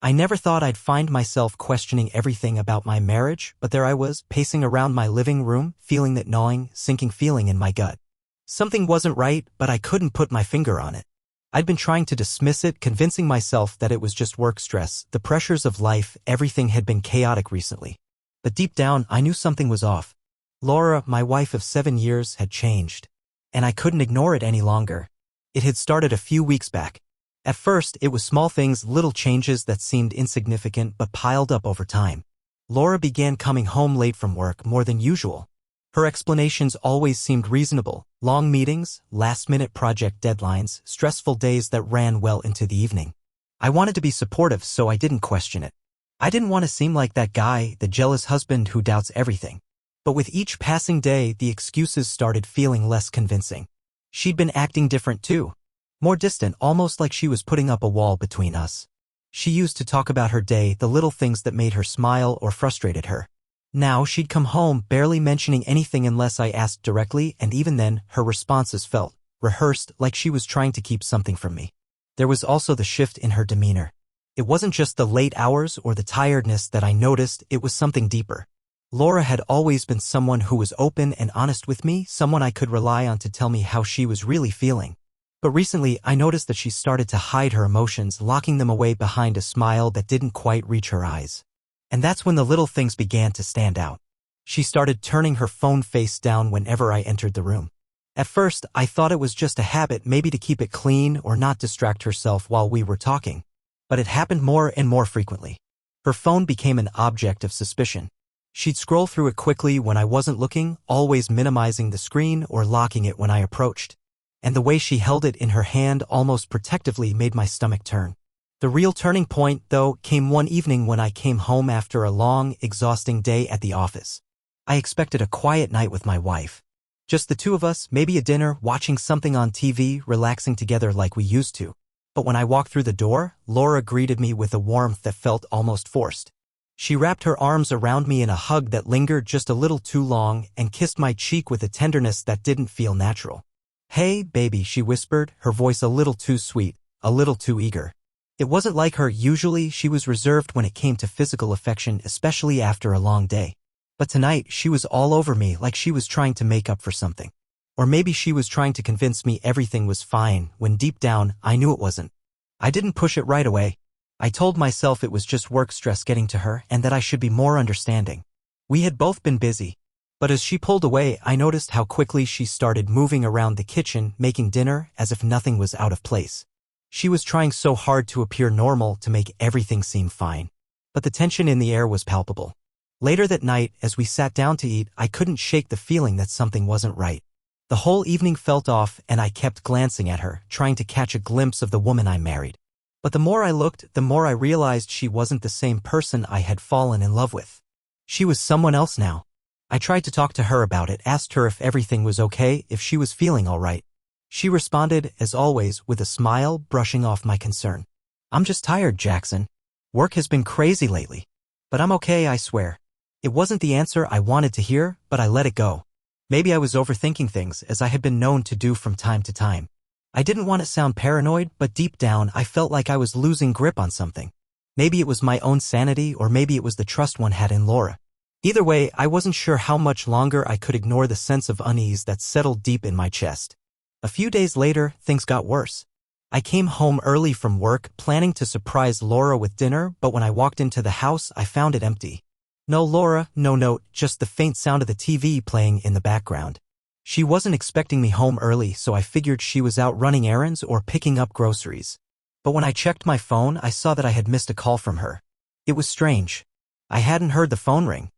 I never thought I'd find myself questioning everything about my marriage, but there I was, pacing around my living room, feeling that gnawing, sinking feeling in my gut. Something wasn't right, but I couldn't put my finger on it. I'd been trying to dismiss it, convincing myself that it was just work stress, the pressures of life, everything had been chaotic recently. But deep down, I knew something was off. Laura, my wife of 7 years, had changed. And I couldn't ignore it any longer. It had started a few weeks back. At first, it was small things, little changes that seemed insignificant but piled up over time. Laura began coming home late from work more than usual. Her explanations always seemed reasonable. Long meetings, last-minute project deadlines, stressful days that ran well into the evening. I wanted to be supportive, so I didn't question it. I didn't want to seem like that guy, the jealous husband who doubts everything. But with each passing day, the excuses started feeling less convincing. She'd been acting different too. More distant, almost like she was putting up a wall between us. She used to talk about her day, the little things that made her smile or frustrated her. Now she'd come home barely mentioning anything unless I asked directly, and even then, her responses felt rehearsed, like she was trying to keep something from me. There was also the shift in her demeanor. It wasn't just the late hours or the tiredness that I noticed, it was something deeper. Laura had always been someone who was open and honest with me, someone I could rely on to tell me how she was really feeling. But recently, I noticed that she started to hide her emotions, locking them away behind a smile that didn't quite reach her eyes. And that's when the little things began to stand out. She started turning her phone face down whenever I entered the room. At first, I thought it was just a habit, maybe to keep it clean or not distract herself while we were talking. But it happened more and more frequently. Her phone became an object of suspicion. She'd scroll through it quickly when I wasn't looking, always minimizing the screen or locking it when I approached. And the way she held it in her hand almost protectively made my stomach turn. The real turning point, though, came one evening when I came home after a long, exhausting day at the office. I expected a quiet night with my wife. Just the two of us, maybe a dinner, watching something on TV, relaxing together like we used to. But when I walked through the door, Laura greeted me with a warmth that felt almost forced. She wrapped her arms around me in a hug that lingered just a little too long and kissed my cheek with a tenderness that didn't feel natural. "Hey, baby," she whispered, her voice a little too sweet, a little too eager. It wasn't like her. Usually she was reserved when it came to physical affection, especially after a long day. But tonight, she was all over me, like she was trying to make up for something. Or maybe she was trying to convince me everything was fine, when deep down, I knew it wasn't. I didn't push it right away. I told myself it was just work stress getting to her and that I should be more understanding. We had both been busy. But as she pulled away, I noticed how quickly she started moving around the kitchen, making dinner as if nothing was out of place. She was trying so hard to appear normal, to make everything seem fine. But the tension in the air was palpable. Later that night, as we sat down to eat, I couldn't shake the feeling that something wasn't right. The whole evening felt off, and I kept glancing at her, trying to catch a glimpse of the woman I married. But the more I looked, the more I realized she wasn't the same person I had fallen in love with. She was someone else now. I tried to talk to her about it, asked her if everything was okay, if she was feeling all right. She responded, as always, with a smile, brushing off my concern. "I'm just tired, Jackson. Work has been crazy lately. But I'm okay, I swear." It wasn't the answer I wanted to hear, but I let it go. Maybe I was overthinking things, as I had been known to do from time to time. I didn't want to sound paranoid, but deep down I felt like I was losing grip on something. Maybe it was my own sanity, or maybe it was the trust one had in Laura. Either way, I wasn't sure how much longer I could ignore the sense of unease that settled deep in my chest. A few days later, things got worse. I came home early from work, planning to surprise Laura with dinner, but when I walked into the house, I found it empty. No Laura, no note, just the faint sound of the TV playing in the background. She wasn't expecting me home early, so I figured she was out running errands or picking up groceries. But when I checked my phone, I saw that I had missed a call from her. It was strange. I hadn't heard the phone ring.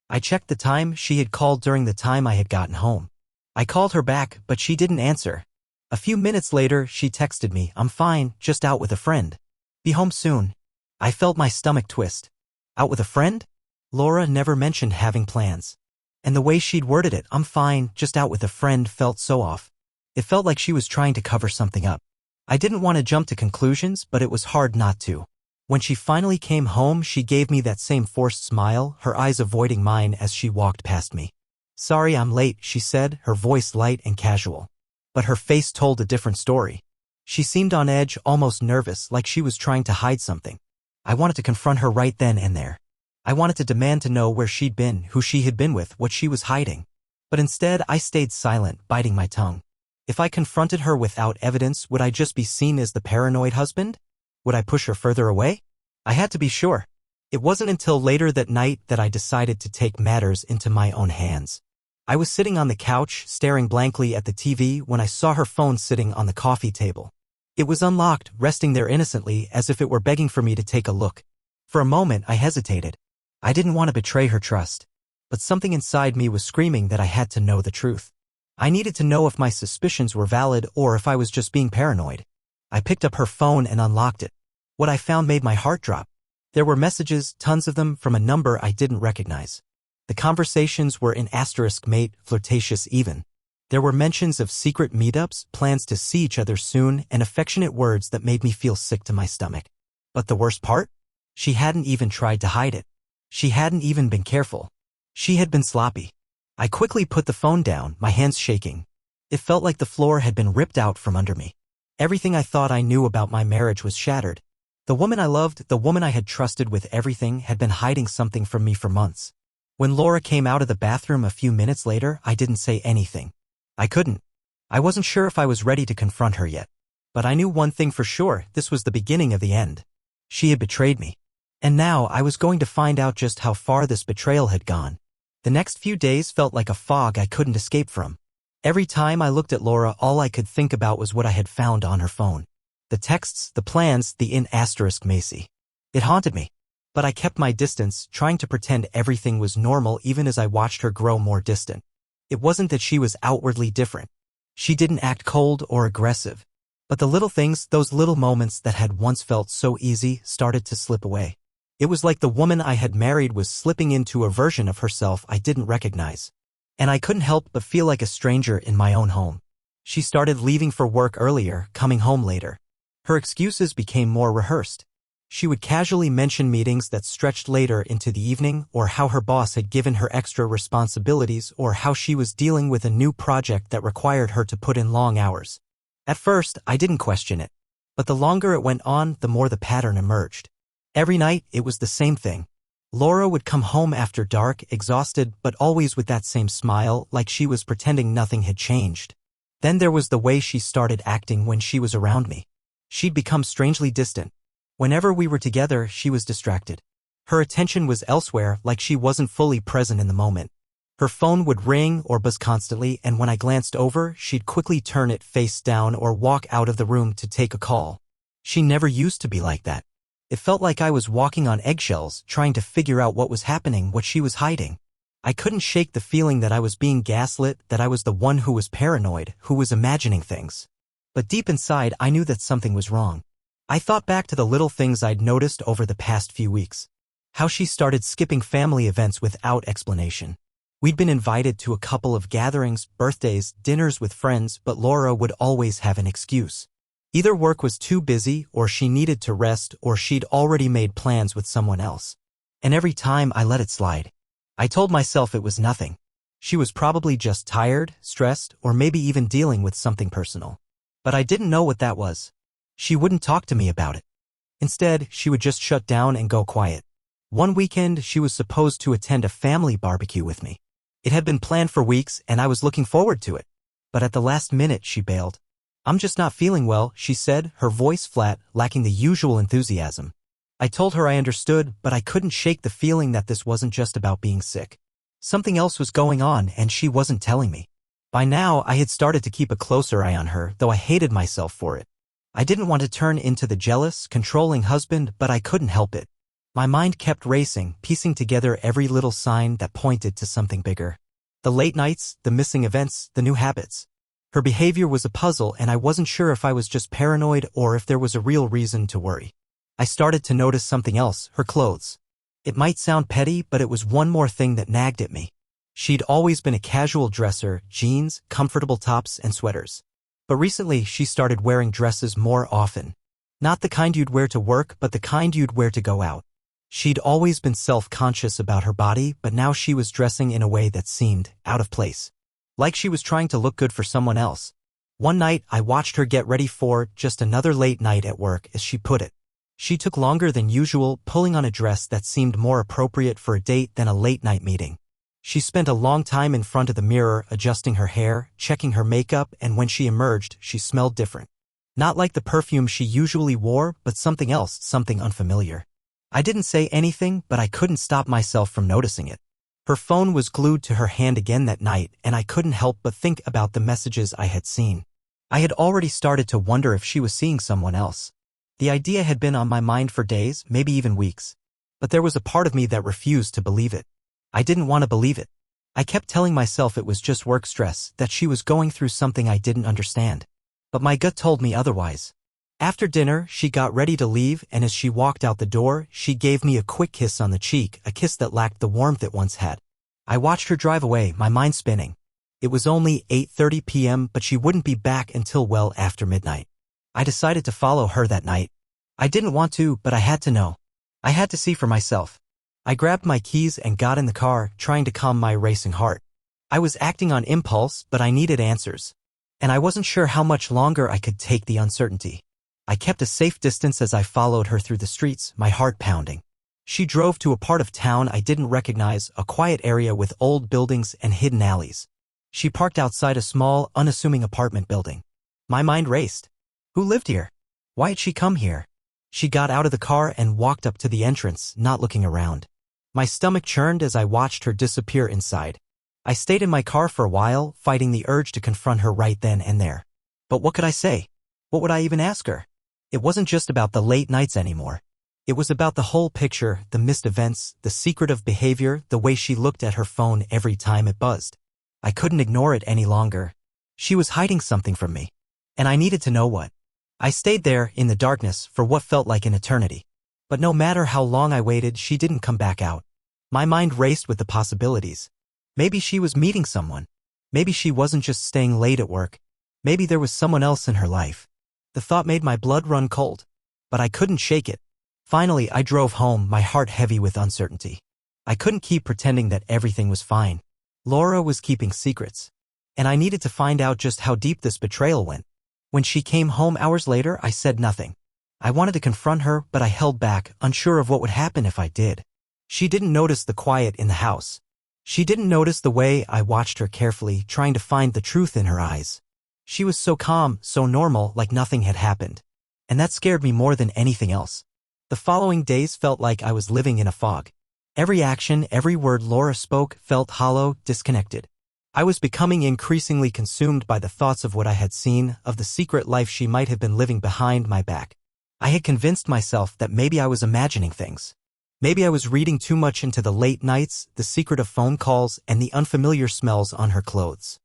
I checked the time. She had called during the time I had gotten home. I called her back, but she didn't answer. A few minutes later, she texted me, "I'm fine, just out with a friend. Be home soon." I felt my stomach twist. Out with a friend? Laura never mentioned having plans. And the way she'd worded it, "I'm fine, just out with a friend," felt so off. It felt like she was trying to cover something up. I didn't want to jump to conclusions, but it was hard not to. When she finally came home, she gave me that same forced smile, her eyes avoiding mine as she walked past me. "Sorry I'm late," she said, her voice light and casual. But her face told a different story. She seemed on edge, almost nervous, like she was trying to hide something. I wanted to confront her right then and there. I wanted to demand to know where she'd been, who she had been with, what she was hiding. But instead, I stayed silent, biting my tongue. If I confronted her without evidence, would I just be seen as the paranoid husband? Would I push her further away? I had to be sure. It wasn't until later that night that I decided to take matters into my own hands. I was sitting on the couch, staring blankly at the TV when I saw her phone sitting on the coffee table. It was unlocked, resting there innocently as if it were begging for me to take a look. For a moment, I hesitated. I didn't want to betray her trust. But something inside me was screaming that I had to know the truth. I needed to know if my suspicions were valid or if I was just being paranoid. I picked up her phone and unlocked it. What I found made my heart drop. There were messages, tons of them, from a number I didn't recognize. The conversations were in asterisk mate, flirtatious even. There were mentions of secret meetups, plans to see each other soon, and affectionate words that made me feel sick to my stomach. But the worst part? She hadn't even tried to hide it. She hadn't even been careful. She had been sloppy. I quickly put the phone down, my hands shaking. It felt like the floor had been ripped out from under me. Everything I thought I knew about my marriage was shattered. The woman I loved, the woman I had trusted with everything, had been hiding something from me for months. When Laura came out of the bathroom a few minutes later, I didn't say anything. I couldn't. I wasn't sure if I was ready to confront her yet. But I knew one thing for sure, this was the beginning of the end. She had betrayed me. And now I was going to find out just how far this betrayal had gone. The next few days felt like a fog I couldn't escape from. Every time I looked at Laura, all I could think about was what I had found on her phone. The texts, the plans, the in asterisk Macy. It haunted me. But I kept my distance, trying to pretend everything was normal even as I watched her grow more distant. It wasn't that she was outwardly different. She didn't act cold or aggressive. But the little things, those little moments that had once felt so easy, started to slip away. It was like the woman I had married was slipping into a version of herself I didn't recognize. And I couldn't help but feel like a stranger in my own home. She started leaving for work earlier, coming home later. Her excuses became more rehearsed. She would casually mention meetings that stretched later into the evening, or how her boss had given her extra responsibilities, or how she was dealing with a new project that required her to put in long hours. At first, I didn't question it. But the longer it went on, the more the pattern emerged. Every night, it was the same thing. Laura would come home after dark, exhausted, but always with that same smile, like she was pretending nothing had changed. Then there was the way she started acting when she was around me. She'd become strangely distant. Whenever we were together, she was distracted. Her attention was elsewhere, like she wasn't fully present in the moment. Her phone would ring or buzz constantly, and when I glanced over, she'd quickly turn it face down or walk out of the room to take a call. She never used to be like that. It felt like I was walking on eggshells, trying to figure out what was happening, what she was hiding. I couldn't shake the feeling that I was being gaslit, that I was the one who was paranoid, who was imagining things. But deep inside, I knew that something was wrong. I thought back to the little things I'd noticed over the past few weeks. How she started skipping family events without explanation. We'd been invited to a couple of gatherings, birthdays, dinners with friends, but Laura would always have an excuse. Either work was too busy, or she needed to rest, or she'd already made plans with someone else. And every time I let it slide. I told myself it was nothing. She was probably just tired, stressed, or maybe even dealing with something personal. But I didn't know what that was. She wouldn't talk to me about it. Instead, she would just shut down and go quiet. One weekend, she was supposed to attend a family barbecue with me. It had been planned for weeks, and I was looking forward to it. But at the last minute, she bailed. "I'm just not feeling well," she said, her voice flat, lacking the usual enthusiasm. I told her I understood, but I couldn't shake the feeling that this wasn't just about being sick. Something else was going on, and she wasn't telling me. By now, I had started to keep a closer eye on her, though I hated myself for it. I didn't want to turn into the jealous, controlling husband, but I couldn't help it. My mind kept racing, piecing together every little sign that pointed to something bigger. The late nights, the missing events, the new habits. Her behavior was a puzzle, and I wasn't sure if I was just paranoid or if there was a real reason to worry. I started to notice something else, her clothes. It might sound petty, but it was one more thing that nagged at me. She'd always been a casual dresser, jeans, comfortable tops, and sweaters. But recently, she started wearing dresses more often. Not the kind you'd wear to work, but the kind you'd wear to go out. She'd always been self-conscious about her body, but now she was dressing in a way that seemed out of place. Like she was trying to look good for someone else. One night, I watched her get ready for just another late night at work, as she put it. She took longer than usual, pulling on a dress that seemed more appropriate for a date than a late-night meeting. She spent a long time in front of the mirror, adjusting her hair, checking her makeup, and when she emerged, she smelled different. Not like the perfume she usually wore, but something else, something unfamiliar. I didn't say anything, but I couldn't stop myself from noticing it. Her phone was glued to her hand again that night, and I couldn't help but think about the messages I had seen. I had already started to wonder if she was seeing someone else. The idea had been on my mind for days, maybe even weeks. But there was a part of me that refused to believe it. I didn't want to believe it. I kept telling myself it was just work stress, that she was going through something I didn't understand. But my gut told me otherwise. After dinner, she got ready to leave, and as she walked out the door, she gave me a quick kiss on the cheek, a kiss that lacked the warmth it once had. I watched her drive away, my mind spinning. It was only 8:30 p.m., but she wouldn't be back until well after midnight. I decided to follow her that night. I didn't want to, but I had to know. I had to see for myself. I grabbed my keys and got in the car, trying to calm my racing heart. I was acting on impulse, but I needed answers. And I wasn't sure how much longer I could take the uncertainty. I kept a safe distance as I followed her through the streets, my heart pounding. She drove to a part of town I didn't recognize, a quiet area with old buildings and hidden alleys. She parked outside a small, unassuming apartment building. My mind raced. Who lived here? Why had she come here? She got out of the car and walked up to the entrance, not looking around. My stomach churned as I watched her disappear inside. I stayed in my car for a while, fighting the urge to confront her right then and there. But what could I say? What would I even ask her? It wasn't just about the late nights anymore. It was about the whole picture, the missed events, the secretive behavior, the way she looked at her phone every time it buzzed. I couldn't ignore it any longer. She was hiding something from me. And I needed to know what. I stayed there, in the darkness, for what felt like an eternity. But no matter how long I waited, she didn't come back out. My mind raced with the possibilities. Maybe she was meeting someone. Maybe she wasn't just staying late at work. Maybe there was someone else in her life. The thought made my blood run cold. But I couldn't shake it. Finally, I drove home, my heart heavy with uncertainty. I couldn't keep pretending that everything was fine. Laura was keeping secrets. And I needed to find out just how deep this betrayal went. When she came home hours later, I said nothing. I wanted to confront her, but I held back, unsure of what would happen if I did. She didn't notice the quiet in the house. She didn't notice the way I watched her carefully, trying to find the truth in her eyes. She was so calm, so normal, like nothing had happened. And that scared me more than anything else. The following days felt like I was living in a fog. Every action, every word Laura spoke felt hollow, disconnected. I was becoming increasingly consumed by the thoughts of what I had seen, of the secret life she might have been living behind my back. I had convinced myself that maybe I was imagining things. Maybe I was reading too much into the late nights, the secret of phone calls, and the unfamiliar smells on her clothes.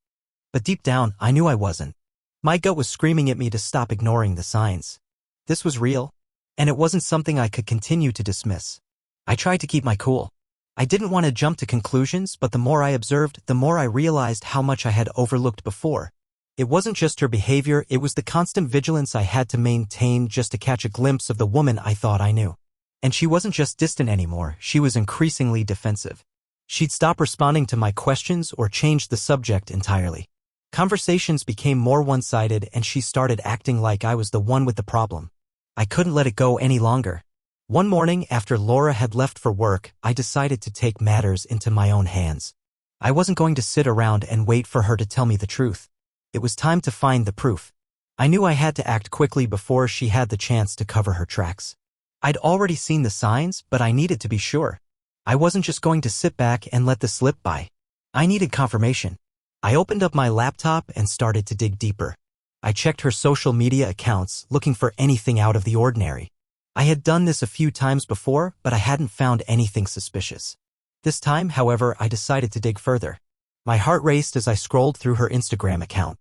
But deep down, I knew I wasn't. My gut was screaming at me to stop ignoring the signs. This was real, and it wasn't something I could continue to dismiss. I tried to keep my cool. I didn't want to jump to conclusions, but the more I observed, the more I realized how much I had overlooked before. It wasn't just her behavior, it was the constant vigilance I had to maintain just to catch a glimpse of the woman I thought I knew. And she wasn't just distant anymore, she was increasingly defensive. She'd stop responding to my questions or change the subject entirely. Conversations became more one-sided and she started acting like I was the one with the problem. I couldn't let it go any longer. One morning, after Laura had left for work, I decided to take matters into my own hands. I wasn't going to sit around and wait for her to tell me the truth. It was time to find the proof. I knew I had to act quickly before she had the chance to cover her tracks. I'd already seen the signs, but I needed to be sure. I wasn't just going to sit back and let this slip by. I needed confirmation. I opened up my laptop and started to dig deeper. I checked her social media accounts, looking for anything out of the ordinary. I had done this a few times before, but I hadn't found anything suspicious. This time, however, I decided to dig further. My heart raced as I scrolled through her Instagram account.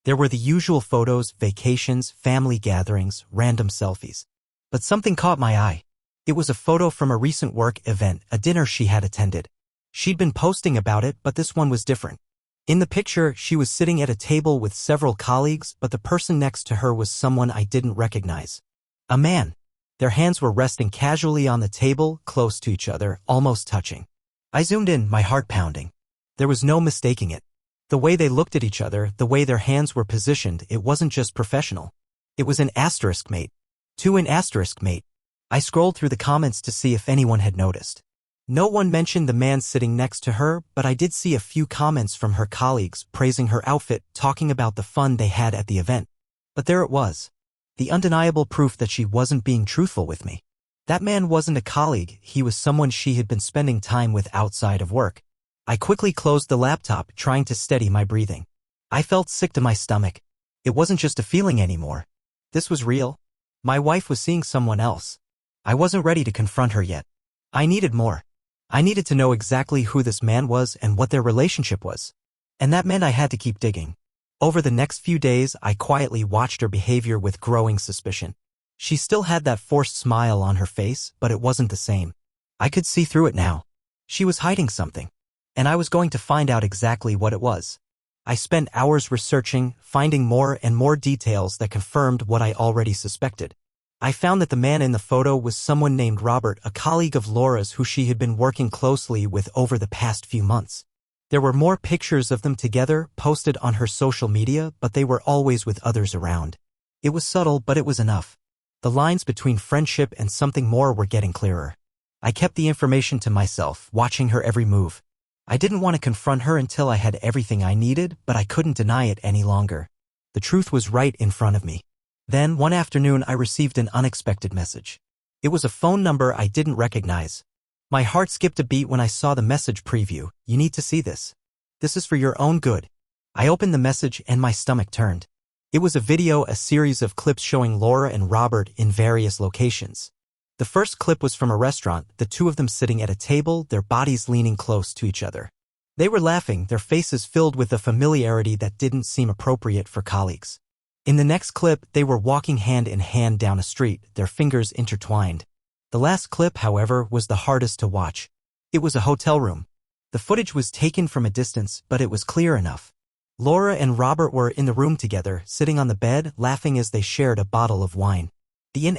There were the usual photos, vacations, family gatherings, random selfies. But something caught my eye. It was a photo from a recent work event, a dinner she had attended. She'd been posting about it, but this one was different. In the picture, she was sitting at a table with several colleagues, but the person next to her was someone I didn't recognize. A man. Their hands were resting casually on the table, close to each other, almost touching. I zoomed in, my heart pounding. There was no mistaking it. The way they looked at each other, the way their hands were positioned, it wasn't just professional. It was an asterisk mate. To an asterisk mate. I scrolled through the comments to see if anyone had noticed. No one mentioned the man sitting next to her, but I did see a few comments from her colleagues praising her outfit, talking about the fun they had at the event. But there it was. The undeniable proof that she wasn't being truthful with me. That man wasn't a colleague, he was someone she had been spending time with outside of work. I quickly closed the laptop, trying to steady my breathing. I felt sick to my stomach. It wasn't just a feeling anymore. This was real. My wife was seeing someone else. I wasn't ready to confront her yet. I needed more. I needed to know exactly who this man was and what their relationship was. And that meant I had to keep digging. Over the next few days, I quietly watched her behavior with growing suspicion. She still had that forced smile on her face, but it wasn't the same. I could see through it now. She was hiding something. And I was going to find out exactly what it was. I spent hours researching, finding more and more details that confirmed what I already suspected. I found that the man in the photo was someone named Robert, a colleague of Laura's who she had been working closely with over the past few months. There were more pictures of them together posted on her social media, but they were always with others around. It was subtle, but it was enough. The lines between friendship and something more were getting clearer. I kept the information to myself, watching her every move. I didn't want to confront her until I had everything I needed, but I couldn't deny it any longer. The truth was right in front of me. Then, one afternoon, I received an unexpected message. It was a phone number I didn't recognize. My heart skipped a beat when I saw the message preview. You need to see this. This is for your own good. I opened the message and my stomach turned. It was a video, a series of clips showing Laura and Robert in various locations. The first clip was from a restaurant, the two of them sitting at a table, their bodies leaning close to each other. They were laughing, their faces filled with a familiarity that didn't seem appropriate for colleagues. In the next clip, they were walking hand in hand down a street, their fingers intertwined. The last clip, however, was the hardest to watch. It was a hotel room. The footage was taken from a distance, but it was clear enough. Laura and Robert were in the room together, sitting on the bed, laughing as they shared a bottle of wine. The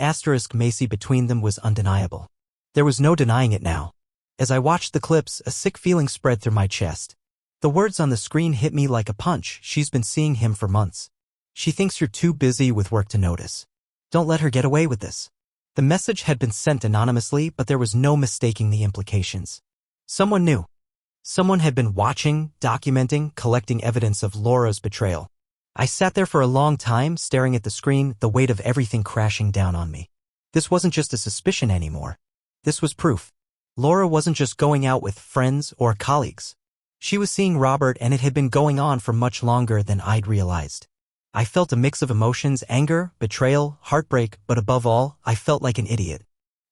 *Macy between them was undeniable. There was no denying it now. As I watched the clips, a sick feeling spread through my chest. The words on the screen hit me like a punch. She's been seeing him for months. She thinks you're too busy with work to notice. Don't let her get away with this. The message had been sent anonymously, but there was no mistaking the implications. Someone knew. Someone had been watching, documenting, collecting evidence of Laura's betrayal. I sat there for a long time, staring at the screen, the weight of everything crashing down on me. This wasn't just a suspicion anymore. This was proof. Laura wasn't just going out with friends or colleagues. She was seeing Robert, and it had been going on for much longer than I'd realized. I felt a mix of emotions, anger, betrayal, heartbreak, but above all, I felt like an idiot.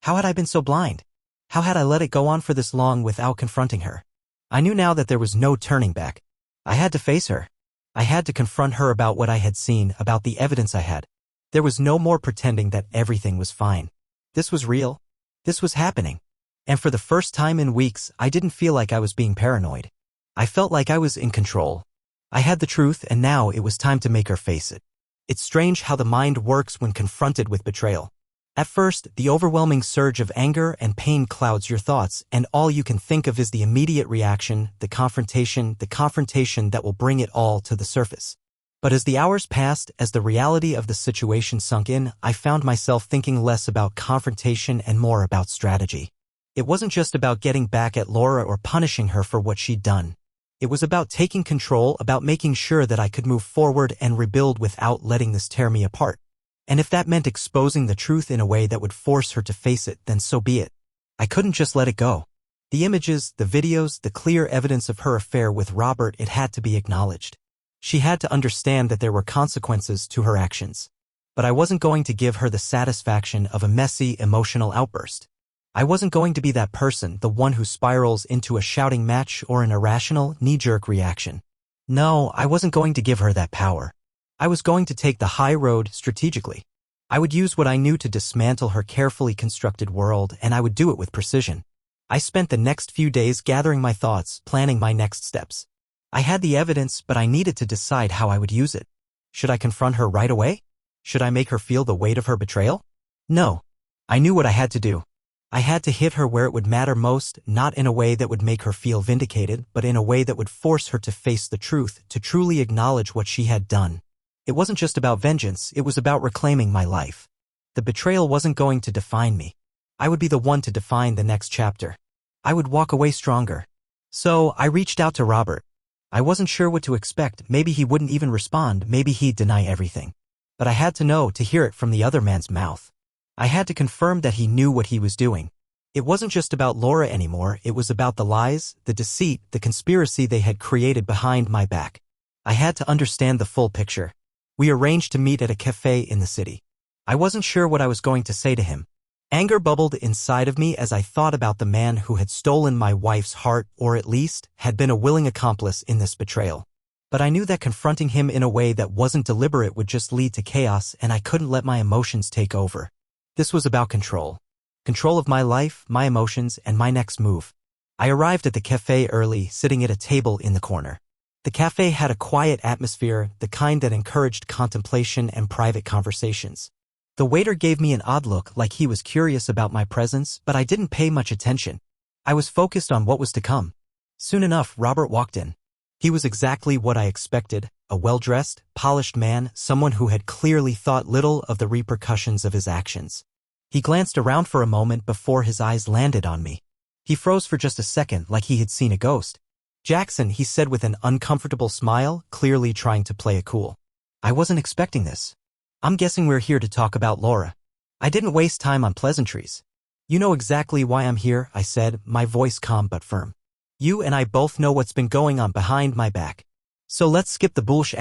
How had I been so blind? How had I let it go on for this long without confronting her? I knew now that there was no turning back. I had to face her. I had to confront her about what I had seen, about the evidence I had. There was no more pretending that everything was fine. This was real. This was happening. And for the first time in weeks, I didn't feel like I was being paranoid. I felt like I was in control. I had the truth, and now it was time to make her face it. It's strange how the mind works when confronted with betrayal. At first, the overwhelming surge of anger and pain clouds your thoughts, and all you can think of is the immediate reaction, the confrontation that will bring it all to the surface. But as the hours passed, as the reality of the situation sunk in, I found myself thinking less about confrontation and more about strategy. It wasn't just about getting back at Laura or punishing her for what she'd done. It was about taking control, about making sure that I could move forward and rebuild without letting this tear me apart. And if that meant exposing the truth in a way that would force her to face it, then so be it. I couldn't just let it go. The images, the videos, the clear evidence of her affair with Robert, it had to be acknowledged. She had to understand that there were consequences to her actions. But I wasn't going to give her the satisfaction of a messy, emotional outburst. I wasn't going to be that person, the one who spirals into a shouting match or an irrational, knee-jerk reaction. No, I wasn't going to give her that power. I was going to take the high road strategically. I would use what I knew to dismantle her carefully constructed world, and I would do it with precision. I spent the next few days gathering my thoughts, planning my next steps. I had the evidence, but I needed to decide how I would use it. Should I confront her right away? Should I make her feel the weight of her betrayal? No. I knew what I had to do. I had to hit her where it would matter most, not in a way that would make her feel vindicated, but in a way that would force her to face the truth, to truly acknowledge what she had done. It wasn't just about vengeance, it was about reclaiming my life. The betrayal wasn't going to define me. I would be the one to define the next chapter. I would walk away stronger. So, I reached out to Robert. I wasn't sure what to expect. Maybe he wouldn't even respond, maybe he'd deny everything. But I had to know, to hear it from the other man's mouth. I had to confirm that he knew what he was doing. It wasn't just about Laura anymore, it was about the lies, the deceit, the conspiracy they had created behind my back. I had to understand the full picture. We arranged to meet at a cafe in the city. I wasn't sure what I was going to say to him. Anger bubbled inside of me as I thought about the man who had stolen my wife's heart, or at least, had been a willing accomplice in this betrayal. But I knew that confronting him in a way that wasn't deliberate would just lead to chaos, and I couldn't let my emotions take over. This was about control. Control of my life, my emotions, and my next move. I arrived at the cafe early, sitting at a table in the corner. The cafe had a quiet atmosphere, the kind that encouraged contemplation and private conversations. The waiter gave me an odd look, like he was curious about my presence, but I didn't pay much attention. I was focused on what was to come. Soon enough, Robert walked in. He was exactly what I expected, a well-dressed, polished man, someone who had clearly thought little of the repercussions of his actions. He glanced around for a moment before his eyes landed on me. He froze for just a second, like he had seen a ghost. "Jackson," he said with an uncomfortable smile, clearly trying to play it cool. "I wasn't expecting this. I'm guessing we're here to talk about Laura." I didn't waste time on pleasantries. "You know exactly why I'm here," I said, my voice calm but firm. "You and I both know what's been going on behind my back. So let's skip the bullsh**.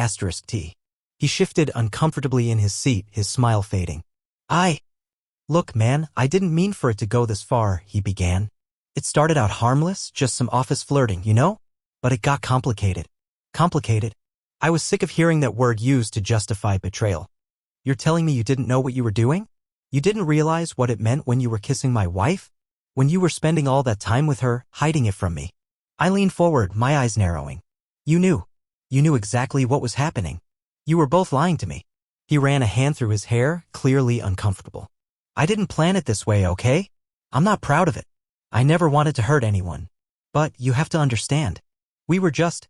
He shifted uncomfortably in his seat, his smile fading. "Look, man, I didn't mean for it to go this far," he began. "It started out harmless, just some office flirting, you know? But it got complicated. Complicated. I was sick of hearing that word used to justify betrayal. You're telling me you didn't know what you were doing? You didn't realize what it meant when you were kissing my wife? When you were spending all that time with her, hiding it from me?" I leaned forward, my eyes narrowing. You knew. You knew exactly what was happening. You were both lying to me." He ran a hand through his hair, clearly uncomfortable. "I didn't plan it this way, okay? I'm not proud of it. I never wanted to hurt anyone. But you have to understand. We were just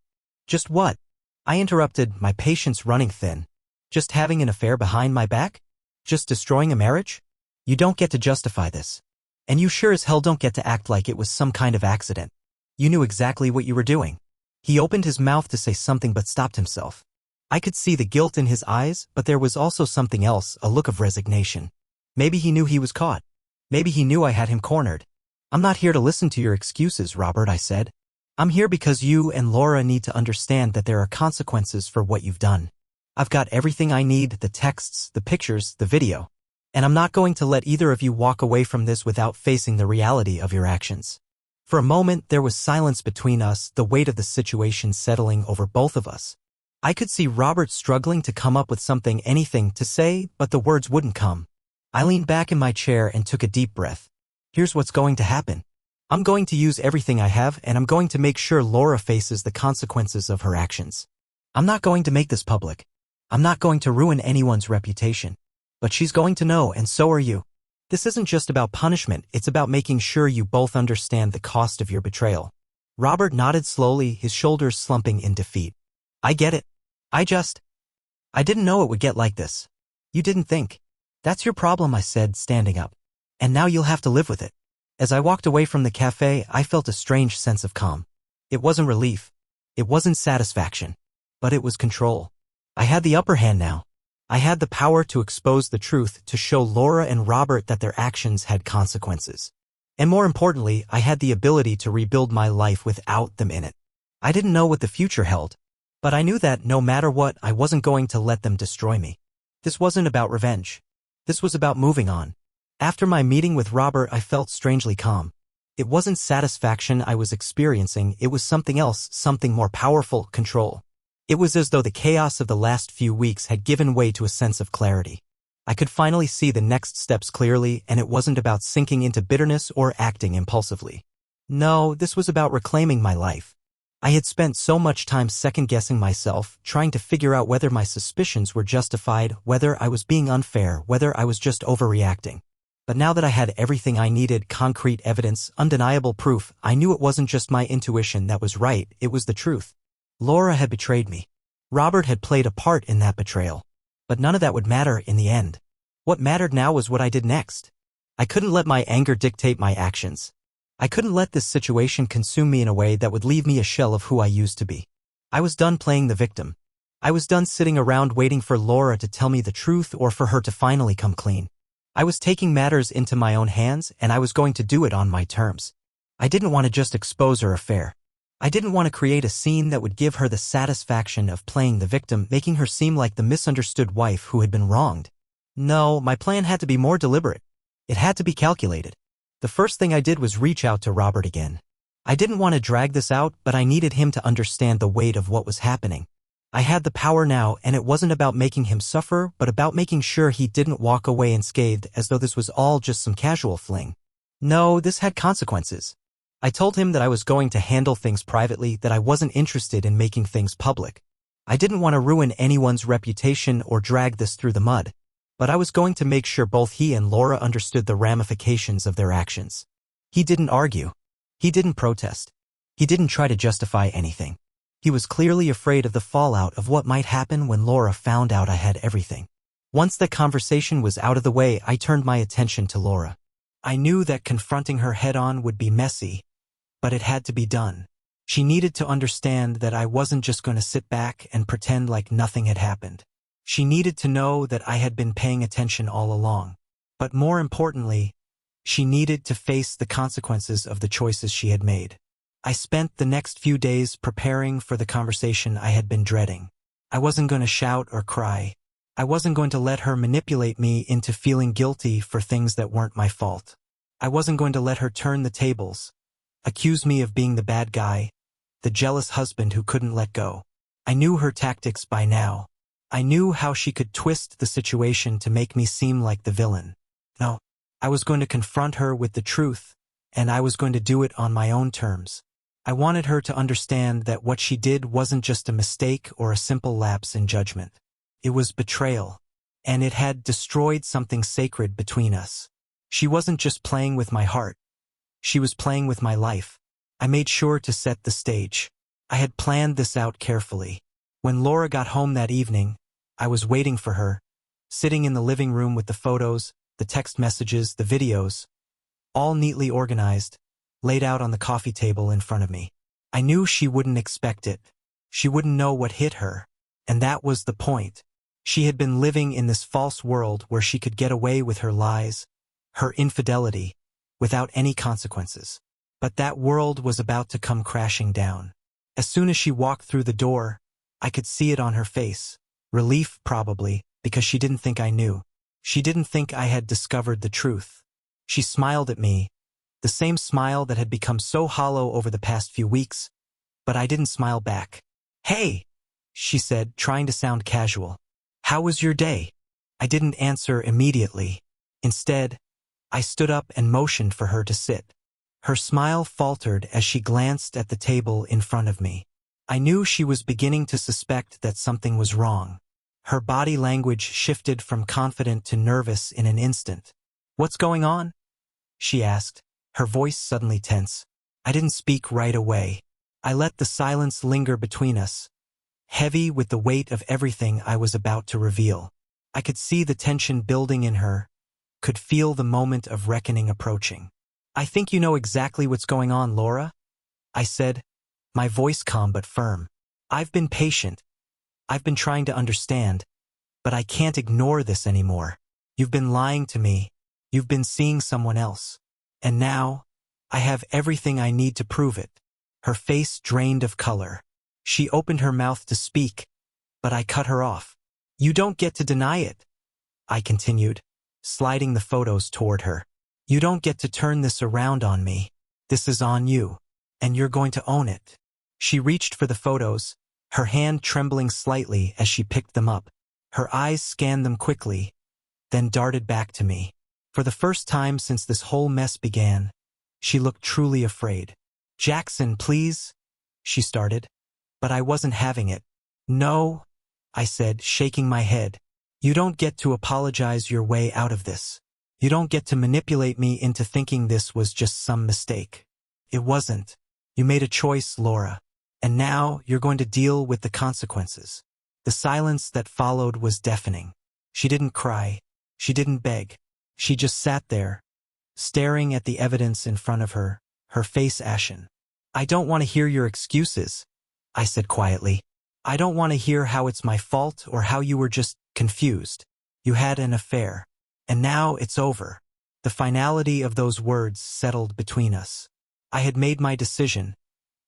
what?" I interrupted, my patience running thin. "Just having an affair behind my back? Just destroying a marriage? You don't get to justify this. And you sure as hell don't get to act like it was some kind of accident. You knew exactly what you were doing." He opened his mouth to say something but stopped himself. I could see the guilt in his eyes, but there was also something else, a look of resignation. Maybe he knew he was caught. Maybe he knew I had him cornered. "I'm not here to listen to your excuses, Robert," I said. "I'm here because you and Laura need to understand that there are consequences for what you've done. I've got everything I need, the texts, the pictures, the video. And I'm not going to let either of you walk away from this without facing the reality of your actions." For a moment, there was silence between us, the weight of the situation settling over both of us. I could see Robert struggling to come up with anything to say, but the words wouldn't come. I leaned back in my chair and took a deep breath. Here's what's going to happen. I'm going to use everything I have, and I'm going to make sure Laura faces the consequences of her actions. I'm not going to make this public. I'm not going to ruin anyone's reputation. But she's going to know, and so are you. This isn't just about punishment, it's about making sure you both understand the cost of your betrayal. Robert nodded slowly, his shoulders slumping in defeat. "I get it. I didn't know it would get like this. You didn't think. That's your problem," I said, standing up. "And now you'll have to live with it." As I walked away from the cafe, I felt a strange sense of calm. It wasn't relief. It wasn't satisfaction. But it was control. I had the upper hand now. I had the power to expose the truth, to show Laura and Robert that their actions had consequences. And more importantly, I had the ability to rebuild my life without them in it. I didn't know what the future held. But I knew that, no matter what, I wasn't going to let them destroy me. This wasn't about revenge. This was about moving on. After my meeting with Robert, I felt strangely calm. It wasn't satisfaction I was experiencing, it was something else, something more powerful, control. It was as though the chaos of the last few weeks had given way to a sense of clarity. I could finally see the next steps clearly, and it wasn't about sinking into bitterness or acting impulsively. No, this was about reclaiming my life. I had spent so much time second-guessing myself, trying to figure out whether my suspicions were justified, whether I was being unfair, whether I was just overreacting. But now that I had everything I needed, concrete evidence, undeniable proof, I knew it wasn't just my intuition that was right, it was the truth. Laura had betrayed me. Robert had played a part in that betrayal. But none of that would matter in the end. What mattered now was what I did next. I couldn't let my anger dictate my actions. I couldn't let this situation consume me in a way that would leave me a shell of who I used to be. I was done playing the victim. I was done sitting around waiting for Laura to tell me the truth or for her to finally come clean. I was taking matters into my own hands, and I was going to do it on my terms. I didn't want to just expose her affair. I didn't want to create a scene that would give her the satisfaction of playing the victim, making her seem like the misunderstood wife who had been wronged. No, my plan had to be more deliberate. It had to be calculated. The first thing I did was reach out to Robert again. I didn't want to drag this out, but I needed him to understand the weight of what was happening. I had the power now, and it wasn't about making him suffer, but about making sure he didn't walk away unscathed as though this was all just some casual fling. No, this had consequences. I told him that I was going to handle things privately, that I wasn't interested in making things public. I didn't want to ruin anyone's reputation or drag this through the mud, but I was going to make sure both he and Laura understood the ramifications of their actions. He didn't argue. He didn't protest. He didn't try to justify anything. He was clearly afraid of the fallout of what might happen when Laura found out I had everything. Once that conversation was out of the way, I turned my attention to Laura. I knew that confronting her head-on would be messy, but it had to be done. She needed to understand that I wasn't just going to sit back and pretend like nothing had happened. She needed to know that I had been paying attention all along. But more importantly, she needed to face the consequences of the choices she had made. I spent the next few days preparing for the conversation I had been dreading. I wasn't going to shout or cry. I wasn't going to let her manipulate me into feeling guilty for things that weren't my fault. I wasn't going to let her turn the tables, accuse me of being the bad guy, the jealous husband who couldn't let go. I knew her tactics by now. I knew how she could twist the situation to make me seem like the villain. No, I was going to confront her with the truth, and I was going to do it on my own terms. I wanted her to understand that what she did wasn't just a mistake or a simple lapse in judgment. It was betrayal, and it had destroyed something sacred between us. She wasn't just playing with my heart. She was playing with my life. I made sure to set the stage. I had planned this out carefully. When Laura got home that evening, I was waiting for her, sitting in the living room with the photos, the text messages, the videos, all neatly organized, laid out on the coffee table in front of me. I knew she wouldn't expect it. She wouldn't know what hit her, and that was the point. She had been living in this false world where she could get away with her lies, her infidelity, without any consequences. But that world was about to come crashing down. As soon as she walked through the door, I could see it on her face. Relief, probably, because she didn't think I knew. She didn't think I had discovered the truth. She smiled at me, the same smile that had become so hollow over the past few weeks, but I didn't smile back. "Hey," she said, trying to sound casual. "How was your day?" I didn't answer immediately. Instead, I stood up and motioned for her to sit. Her smile faltered as she glanced at the table in front of me. I knew she was beginning to suspect that something was wrong. Her body language shifted from confident to nervous in an instant. "What's going on?" she asked, her voice suddenly tense. I didn't speak right away. I let the silence linger between us, heavy with the weight of everything I was about to reveal. I could see the tension building in her, could feel the moment of reckoning approaching. "I think you know exactly what's going on, Laura," I said, my voice calm but firm. "I've been patient. I've been trying to understand, but I can't ignore this anymore. You've been lying to me. You've been seeing someone else. And now, I have everything I need to prove it." Her face drained of color. She opened her mouth to speak, but I cut her off. "You don't get to deny it," I continued, sliding the photos toward her. "You don't get to turn this around on me. This is on you, and you're going to own it." She reached for the photos, her hand trembling slightly as she picked them up. Her eyes scanned them quickly, then darted back to me. For the first time since this whole mess began, she looked truly afraid. "Jackson, please," she started. But I wasn't having it. "No," I said, shaking my head. "You don't get to apologize your way out of this. You don't get to manipulate me into thinking this was just some mistake. It wasn't. You made a choice, Laura. And now you're going to deal with the consequences." The silence that followed was deafening. She didn't cry. She didn't beg. She just sat there, staring at the evidence in front of her, her face ashen. "I don't want to hear your excuses," I said quietly. "I don't want to hear how it's my fault or how you were just confused. You had an affair. And now it's over." The finality of those words settled between us. I had made my decision,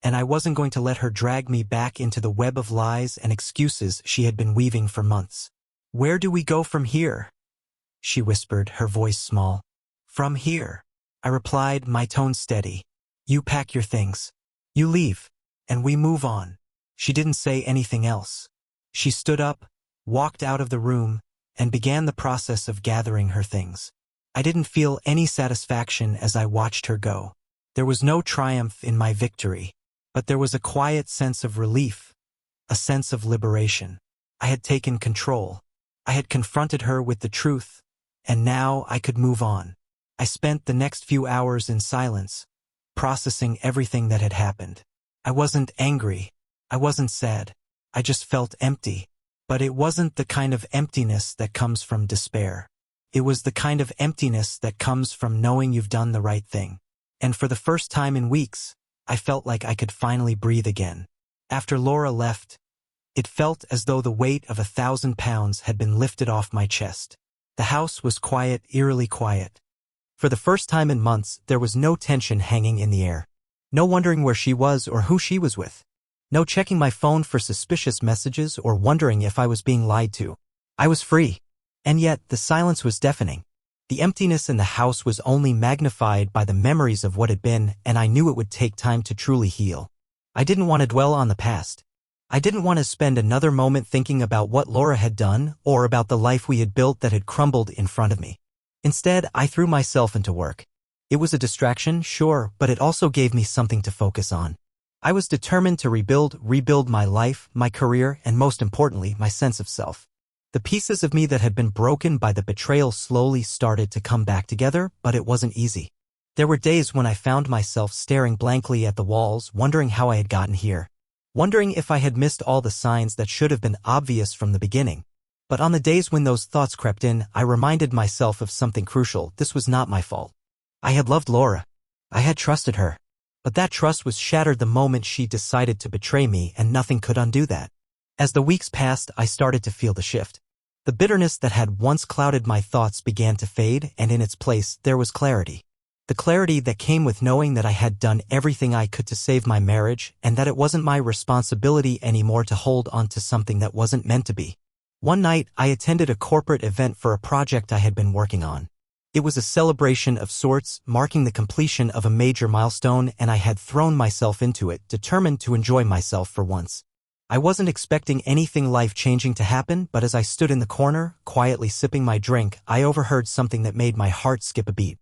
and I wasn't going to let her drag me back into the web of lies and excuses she had been weaving for months. "Where do we go from here?" she whispered, her voice small. "From here," I replied, my tone steady. "You pack your things. You leave. And we move on." She didn't say anything else. She stood up, walked out of the room, and began the process of gathering her things. I didn't feel any satisfaction as I watched her go. There was no triumph in my victory, but there was a quiet sense of relief, a sense of liberation. I had taken control. I had confronted her with the truth, and now I could move on. I spent the next few hours in silence, processing everything that had happened. I wasn't angry. I wasn't sad. I just felt empty. But it wasn't the kind of emptiness that comes from despair. It was the kind of emptiness that comes from knowing you've done the right thing. And for the first time in weeks, I felt like I could finally breathe again. After Laura left, it felt as though the weight of 1,000 pounds had been lifted off my chest. The house was quiet, eerily quiet. For the first time in months, there was no tension hanging in the air. No wondering where she was or who she was with. No checking my phone for suspicious messages or wondering if I was being lied to. I was free. And yet, the silence was deafening. The emptiness in the house was only magnified by the memories of what had been, and I knew it would take time to truly heal. I didn't want to dwell on the past. I didn't want to spend another moment thinking about what Laura had done or about the life we had built that had crumbled in front of me. Instead, I threw myself into work. It was a distraction, sure, but it also gave me something to focus on. I was determined to rebuild my life, my career, and most importantly, my sense of self. The pieces of me that had been broken by the betrayal slowly started to come back together, but it wasn't easy. There were days when I found myself staring blankly at the walls, wondering how I had gotten here. Wondering if I had missed all the signs that should have been obvious from the beginning. But on the days when those thoughts crept in, I reminded myself of something crucial. This was not my fault. I had loved Laura. I had trusted her. But that trust was shattered the moment she decided to betray me, and nothing could undo that. As the weeks passed, I started to feel the shift. The bitterness that had once clouded my thoughts began to fade, and in its place, there was clarity. The clarity that came with knowing that I had done everything I could to save my marriage, and that it wasn't my responsibility anymore to hold on to something that wasn't meant to be. One night, I attended a corporate event for a project I had been working on. It was a celebration of sorts, marking the completion of a major milestone, and I had thrown myself into it, determined to enjoy myself for once. I wasn't expecting anything life-changing to happen, but as I stood in the corner, quietly sipping my drink, I overheard something that made my heart skip a beat.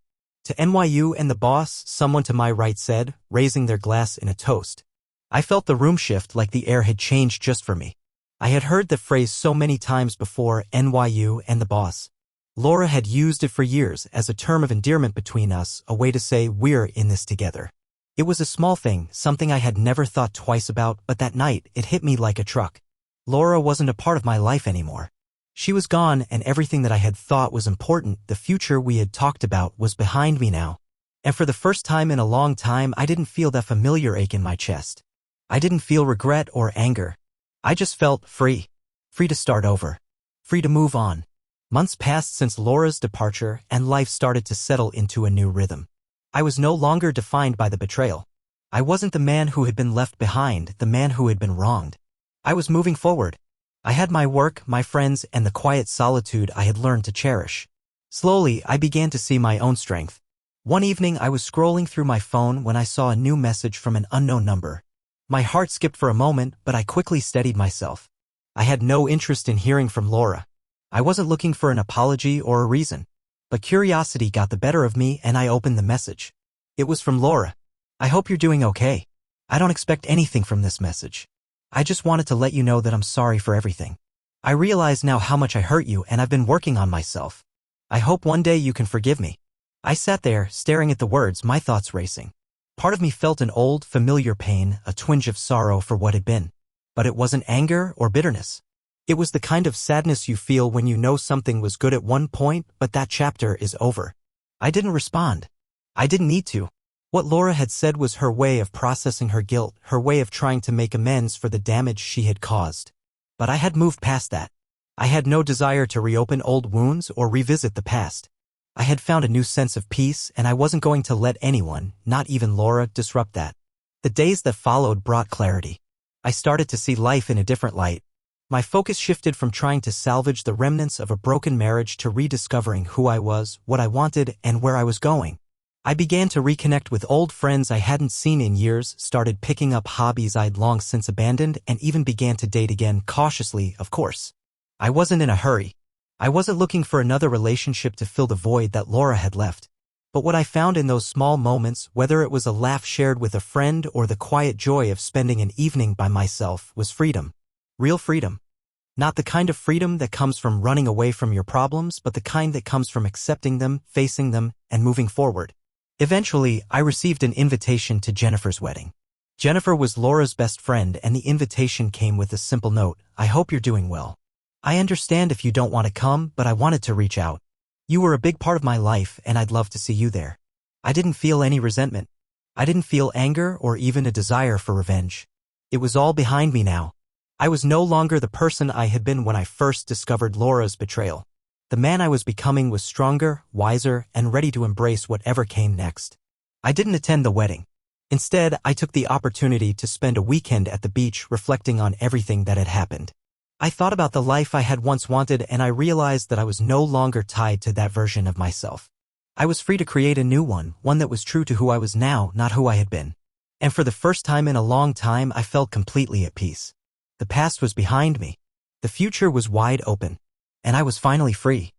"To NYU and the boss," someone to my right said, raising their glass in a toast. I felt the room shift, like the air had changed just for me. I had heard the phrase so many times before, NYU and the boss. Laura had used it for years as a term of endearment between us, a way to say we're in this together. It was a small thing, something I had never thought twice about, but that night, it hit me like a truck. Laura wasn't a part of my life anymore. She was gone, and everything that I had thought was important, the future we had talked about, was behind me now. And for the first time in a long time, I didn't feel that familiar ache in my chest. I didn't feel regret or anger. I just felt free. Free to start over. Free to move on. Months passed since Laura's departure, and life started to settle into a new rhythm. I was no longer defined by the betrayal. I wasn't the man who had been left behind, the man who had been wronged. I was moving forward. I had my work, my friends, and the quiet solitude I had learned to cherish. Slowly, I began to see my own strength. One evening, I was scrolling through my phone when I saw a new message from an unknown number. My heart skipped for a moment, but I quickly steadied myself. I had no interest in hearing from Laura. I wasn't looking for an apology or a reason. But curiosity got the better of me, and I opened the message. It was from Laura. "I hope you're doing okay. I don't expect anything from this message. I just wanted to let you know that I'm sorry for everything. I realize now how much I hurt you, and I've been working on myself. I hope one day you can forgive me." I sat there, staring at the words, my thoughts racing. Part of me felt an old, familiar pain, a twinge of sorrow for what had been. But it wasn't anger or bitterness. It was the kind of sadness you feel when you know something was good at one point, but that chapter is over. I didn't respond. I didn't need to. What Laura had said was her way of processing her guilt, her way of trying to make amends for the damage she had caused. But I had moved past that. I had no desire to reopen old wounds or revisit the past. I had found a new sense of peace, and I wasn't going to let anyone, not even Laura, disrupt that. The days that followed brought clarity. I started to see life in a different light. My focus shifted from trying to salvage the remnants of a broken marriage to rediscovering who I was, what I wanted, and where I was going. I began to reconnect with old friends I hadn't seen in years, started picking up hobbies I'd long since abandoned, and even began to date again, cautiously, of course. I wasn't in a hurry. I wasn't looking for another relationship to fill the void that Laura had left. But what I found in those small moments, whether it was a laugh shared with a friend or the quiet joy of spending an evening by myself, was freedom. Real freedom. Not the kind of freedom that comes from running away from your problems, but the kind that comes from accepting them, facing them, and moving forward. Eventually, I received an invitation to Jennifer's wedding. Jennifer was Laura's best friend, and the invitation came with a simple note: "I hope you're doing well. I understand if you don't want to come, but I wanted to reach out. You were a big part of my life, and I'd love to see you there." I didn't feel any resentment. I didn't feel anger or even a desire for revenge. It was all behind me now. I was no longer the person I had been when I first discovered Laura's betrayal. The man I was becoming was stronger, wiser, and ready to embrace whatever came next. I didn't attend the wedding. Instead, I took the opportunity to spend a weekend at the beach reflecting on everything that had happened. I thought about the life I had once wanted, and I realized that I was no longer tied to that version of myself. I was free to create a new one that was true to who I was now, not who I had been. And for the first time in a long time, I felt completely at peace. The past was behind me. The future was wide open. And I was finally free.